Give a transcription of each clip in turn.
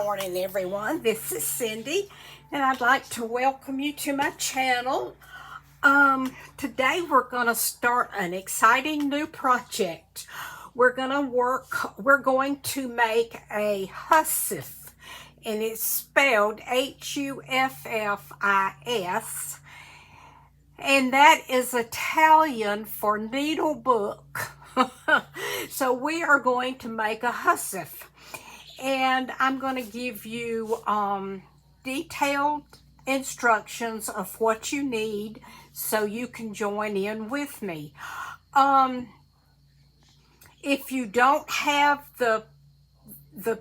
morning, everyone. This is Cindy, and I'd like to welcome you to my channel. Today we're going to start an exciting new project. We're going to make a Hussif, and it's spelled Huffis, and that is Italian for needle book. So we are going to make a Hussif, and I'm going to give you detailed instructions of what you need so you can join in with me. If you don't have the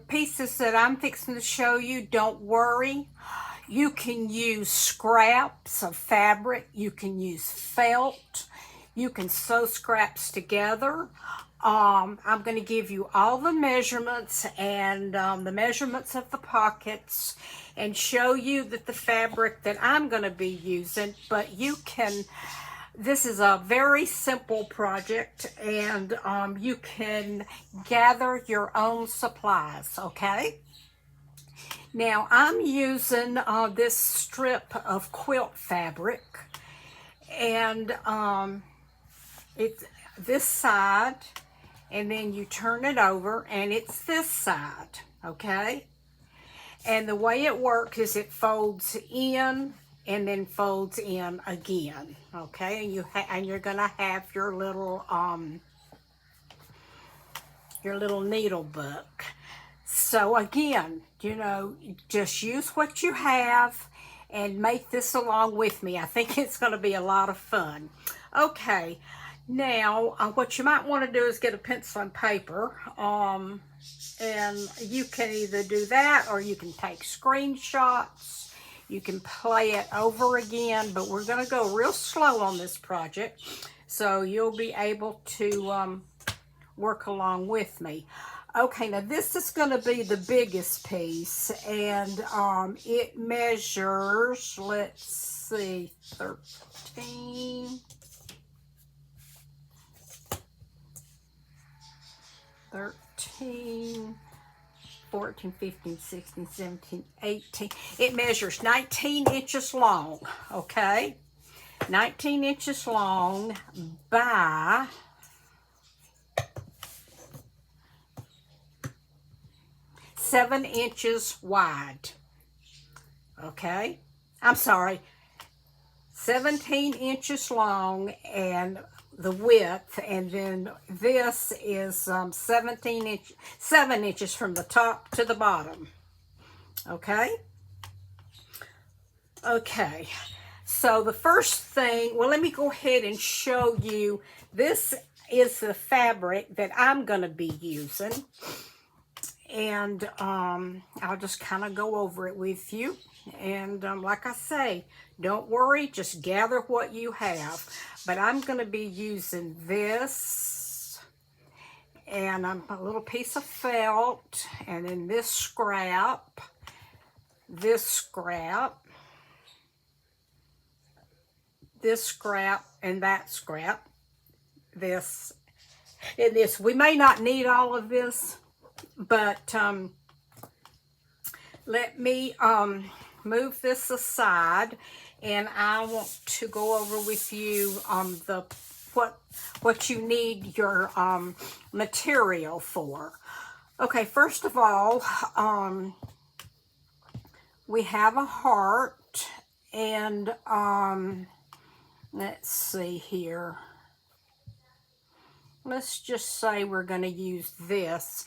pieces that I'm fixing to show you, don't worry. You can use scraps of fabric, you can use felt, you can sew scraps together. I'm going to give you all the measurements and the measurements of the pockets, and show you that the fabric that I'm going to be using, but you can, this is a very simple project, and you can gather your own supplies, okay? Now I'm using this strip of quilt fabric, and it's this side, and then you turn it over and it's this side, okay? And the way it works is it folds in and then folds in again, okay? And you're gonna have your little needle book. So again, you know, just use what you have and make this along with me. I think it's going to be a lot of fun. Okay, now what you might want to do is get a pencil and paper, and you can either do that or you can take screenshots. You can play it over again, but we're going to go real slow on this project, so you'll be able to work along with me. Okay, now this is going to be the biggest piece, and it measures, let's see, 13, 14, 15, 16, 17, 18. It measures 19 inches long, okay? 19 inches long by 7 inches wide, okay? I'm sorry, 17 inches long and the width, and then this is 7 inches from the top to the bottom, okay? Okay, so the first thing, well, let me go ahead and show you. This is the fabric that I'm going to be using. And I'll just kind of go over it with you. And like I say, don't worry, just gather what you have. But I'm going to be using this, and a little piece of felt, and then this scrap, this scrap, this scrap, and that scrap, this, and this. We may not need all of this, but let me move this aside, and I want to go over with you what you need your material for. Okay, first of all, we have a heart, and let's see here. Let's just say we're going to use this.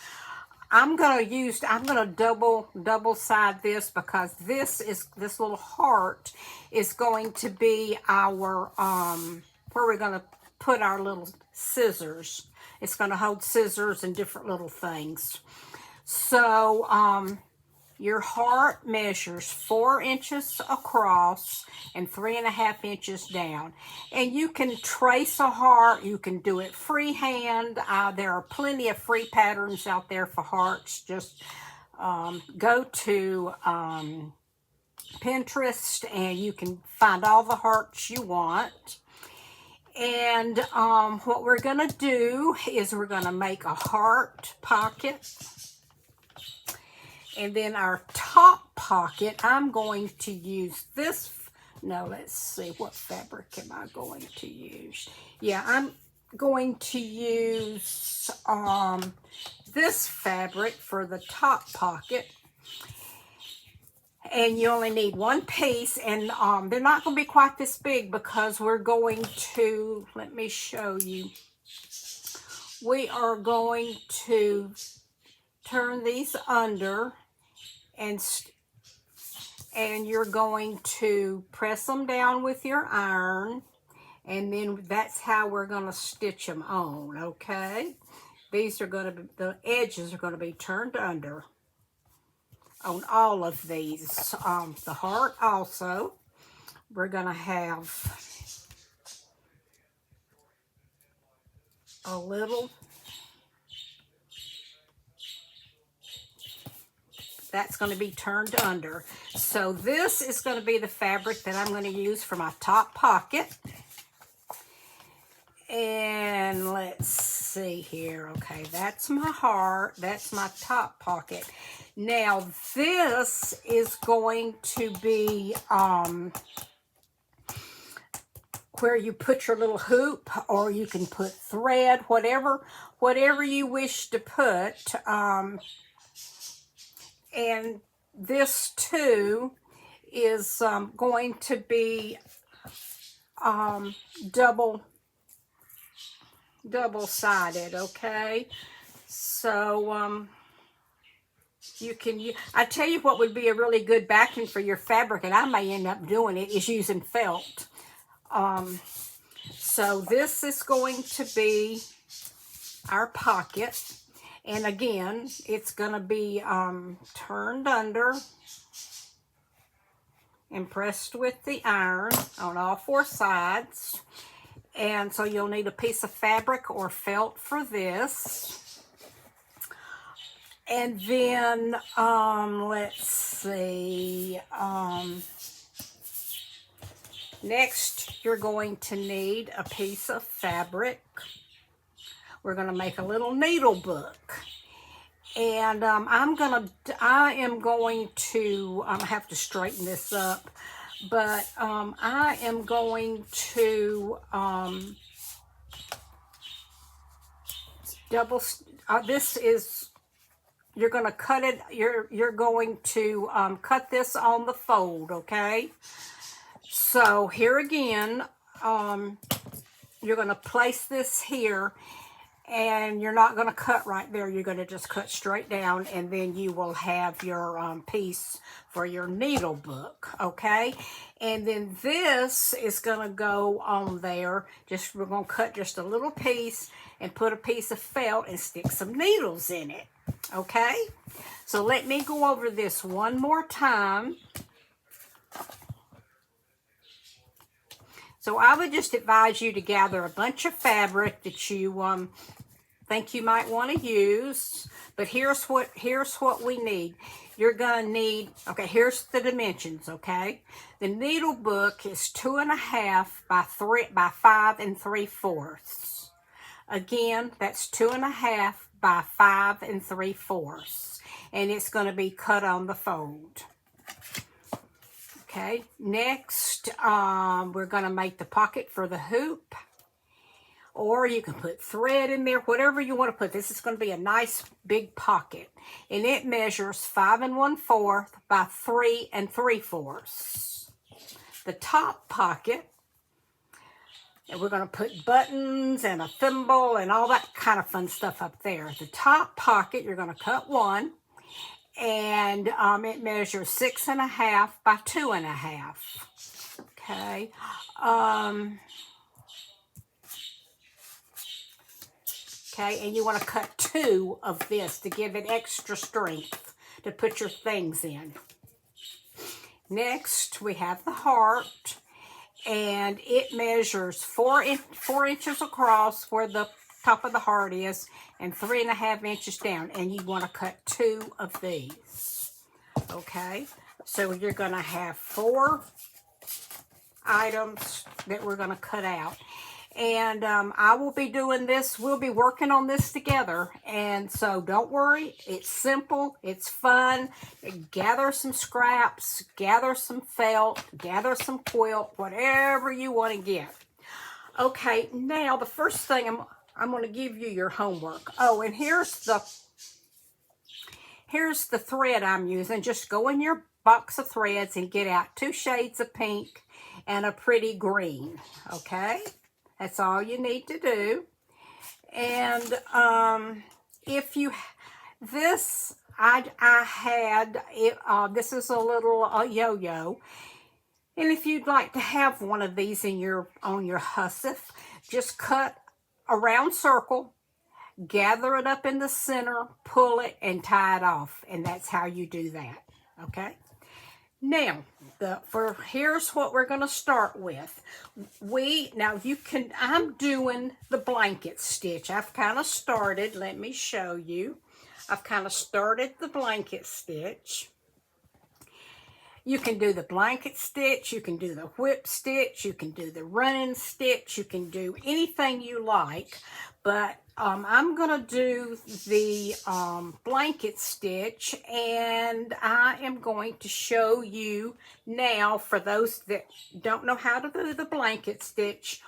I'm going to double side this, because this little heart is going to be our, where we're going to put our little scissors. It's going to hold scissors and different little things. So, your heart measures 4 inches across and 3.5 inches down. And you can trace a heart. You can do it freehand. There are plenty of free patterns out there for hearts. Just go to Pinterest, and you can find all the hearts you want. And what we're going to do is we're going to make a heart pocket. And then our top pocket, I'm going to use this. No, let's see, what fabric am I going to use? Yeah, I'm going to use this fabric for the top pocket. And you only need one piece, and they're not going to be quite this big because we're going to, let me show you. We are going to turn these under, and you're going to press them down with your iron, and then that's how we're going to stitch them on, okay? These are going to be, the edges are going to be turned under on all of these. The heart also, we're going to have a little, that's going to be turned under. So this is going to be the fabric that I'm going to use for my top pocket. And let's see here. Okay, that's my heart. That's my top pocket. Now this is going to be where you put your little hoop, or you can put thread, whatever you wish to put. And this too is going to be double-sided, okay? So you can, I tell you what would be a really good backing for your fabric, and I may end up doing it, is using felt. So this is going to be our pocket, and again, it's going to be turned under and pressed with the iron on all four sides. And so you'll need a piece of fabric or felt for this. And then, let's see, next you're going to need a piece of fabric. We're going to make a little needle book. And I am going to have to straighten this up, but I am going to this is, you're going to cut it, you're going to cut this on the fold, okay? So here again, you're going to place this here, and you're not going to cut right there. You're going to just cut straight down, and then you will have your piece for your needle book, okay? And then this is going to go on there. We're going to cut just a little piece and put a piece of felt and stick some needles in it, okay? So let me go over this one more time. So I would just advise you to gather a bunch of fabric that you think you might want to use. But here's what we need. You're going to need, okay, here's the dimensions, okay? The needle book is 2.5 by 5 3/4. Again, that's 2.5 by 5 3/4. And it's going to be cut on the fold. Okay, next, we're going to make the pocket for the hoop, or you can put thread in there, whatever you want to put. This is going to be a nice big pocket, and it measures 5 1/4 by 3 3/4. The top pocket, and we're going to put buttons and a thimble and all that kind of fun stuff up there. The top pocket, you're going to cut one. And it measures 6.5 by 2.5. Okay. Okay, and you want to cut 2 of this to give it extra strength to put your things in. Next, we have the heart, and it measures 4 inches across where the top of the heart is, and 3.5 inches down, and you want to cut 2 of these. Okay, so you're going to have 4 items that we're going to cut out, And I will be doing this. We'll be working on this together. And so don't worry. It's simple. It's fun. Gather some scraps. Gather some felt. Gather some quilt. Whatever you want to get. Okay, now the first thing I'm going to give you your homework. Oh, and here's the thread I'm using. Just go in your box of threads and get out 2 shades of pink and a pretty green. Okay, that's all you need to do. And if you this I had it. This is a little yo-yo. And if you'd like to have one of these in on your Hussif, just cut a round circle, gather it up in the center, pull it, and tie it off. And that's how you do that. Okay? Now, here's what we're going to start with. I'm doing the blanket stitch. I've kind of started, let me show you. I've kind of started the blanket stitch. You can do the blanket stitch, you can do the whip stitch, you can do the running stitch, you can do anything you like, but I'm going to do the blanket stitch, and I am going to show you now for those that don't know how to do the blanket stitch,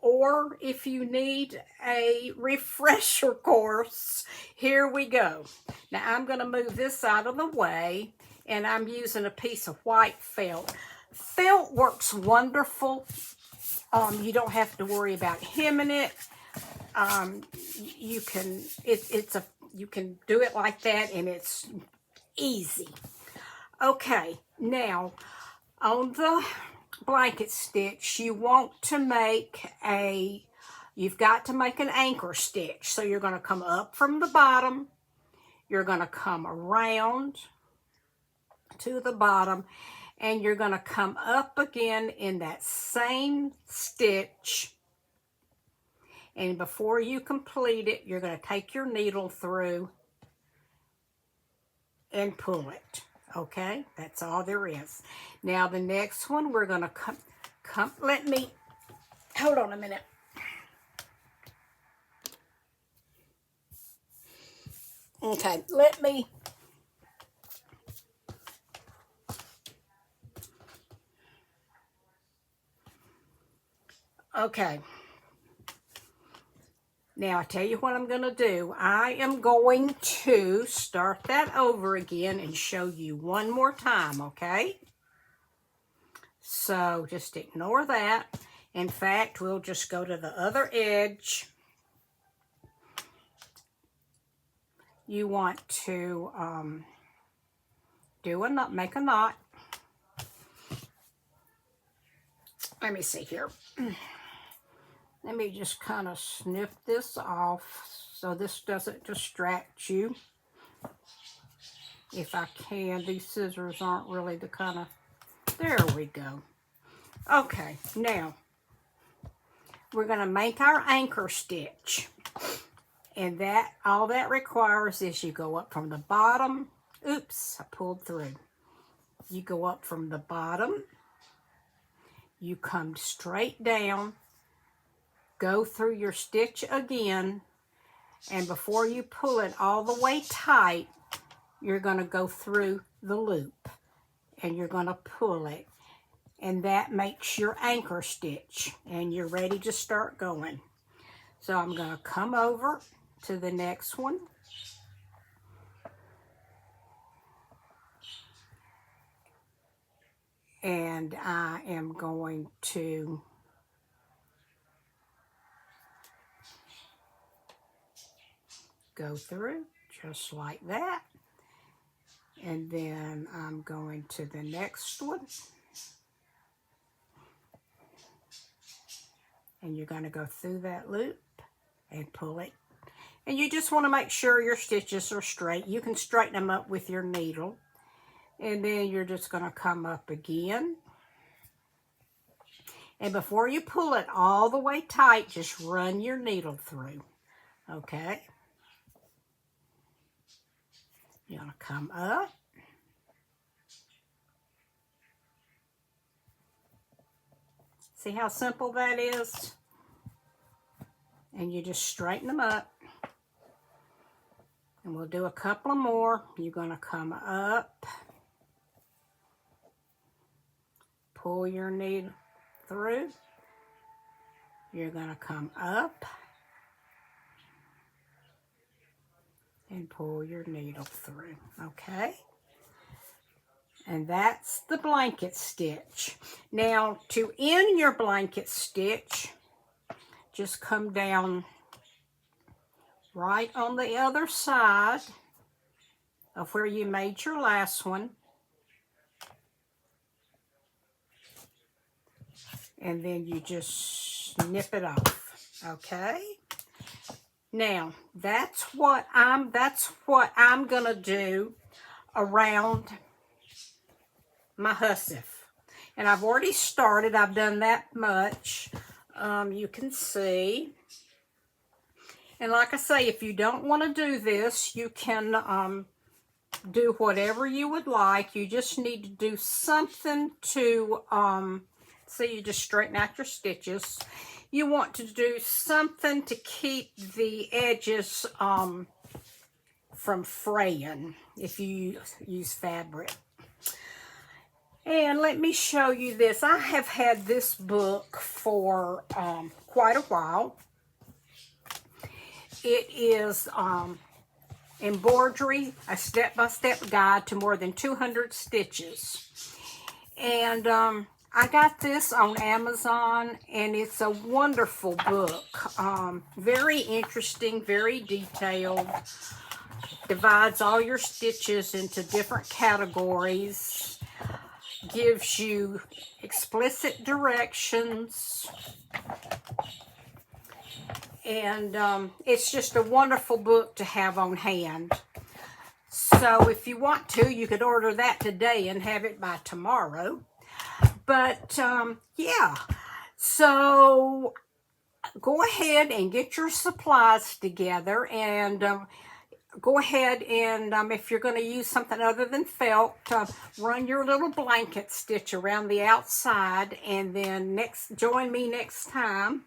or if you need a refresher course, here we go. Now I'm going to move this out of the way. And I'm using a piece of white felt. Felt works wonderful. You don't have to worry about hemming it. You can you can do it like that, and it's easy. Okay, now on the blanket stitch, you've got to make an anchor stitch. So you're going to come up from the bottom. You're going to come around to the bottom, and you're going to come up again in that same stitch, and before you complete it, you're going to take your needle through and pull it. Okay, that's all there is. Now the next one, we're going to hold on a minute. Okay, okay. Now, I tell you what I'm going to do. I am going to start that over again and show you one more time, okay? So, just ignore that. In fact, we'll just go to the other edge. You want to make a knot. Let me see here. Let me just kind of snip this off so this doesn't distract you. If I can, these scissors aren't really the kind of... There we go. Okay, now we're going to make our anchor stitch. And all that requires is you go up from the bottom. Oops, I pulled through. You go up from the bottom. You come straight down. Go through your stitch again, and before you pull it all the way tight, you're going to go through the loop, and you're going to pull it, and that makes your anchor stitch, and you're ready to start going. So I'm going to come over to the next one, and I am going to go through just like that, and then I'm going to the next one, and you're going to go through that loop and pull it, and you just want to make sure your stitches are straight. You can straighten them up with your needle, and then you're just going to come up again, and before you pull it all the way tight, just run your needle through. Okay, you're going to come up, see how simple that is? And you just straighten them up. And we'll do a couple of more. You're going to come up, pull your needle through. You're going to come up and pull your needle through, okay? And that's the blanket stitch. Now, to end your blanket stitch, just come down right on the other side of where you made your last one. And then you just snip it off, okay? Now, that's what I'm gonna do around my Hussif. And I've already started. I've done that much. You can see. And like I say, if you don't want to do this, you can do whatever you would like. You just need to do something to, so you just straighten out your stitches. You want to do something to keep the edges from fraying if you use fabric. And let me show you this. I have had this book for quite a while. It is embroidery, a step-by-step guide to more than 200 stitches. And I got this on Amazon, and it's a wonderful book. Very interesting, very detailed. Divides all your stitches into different categories. Gives you explicit directions. And it's just a wonderful book to have on hand. So if you want to, you could order that today and have it by tomorrow. But yeah, so go ahead and get your supplies together, and go ahead and if you're going to use something other than felt, run your little blanket stitch around the outside, and then join me next time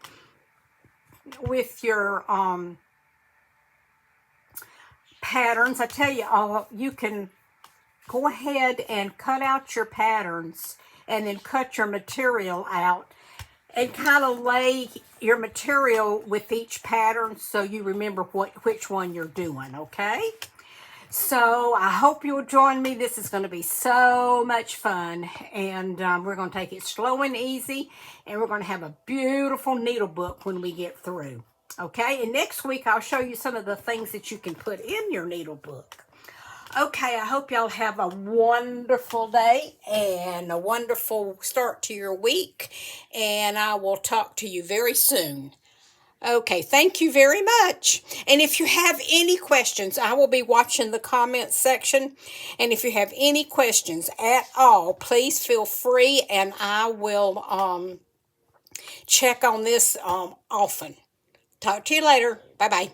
with your patterns. I tell you all, you can go ahead and cut out your patterns and then cut your material out and kind of lay your material with each pattern so you remember which one you're doing, okay? So I hope you'll join me. This is going to be so much fun, and we're going to take it slow and easy, and we're going to have a beautiful needle book when we get through, okay? And next week I'll show you some of the things that you can put in your needle book. Okay, I hope y'all have a wonderful day and a wonderful start to your week, and I will talk to you very soon. Okay, thank you very much. And if you have any questions, I will be watching the comments section. And if you have any questions at all, please feel free, and I will check on this often. Talk to you later. Bye-bye.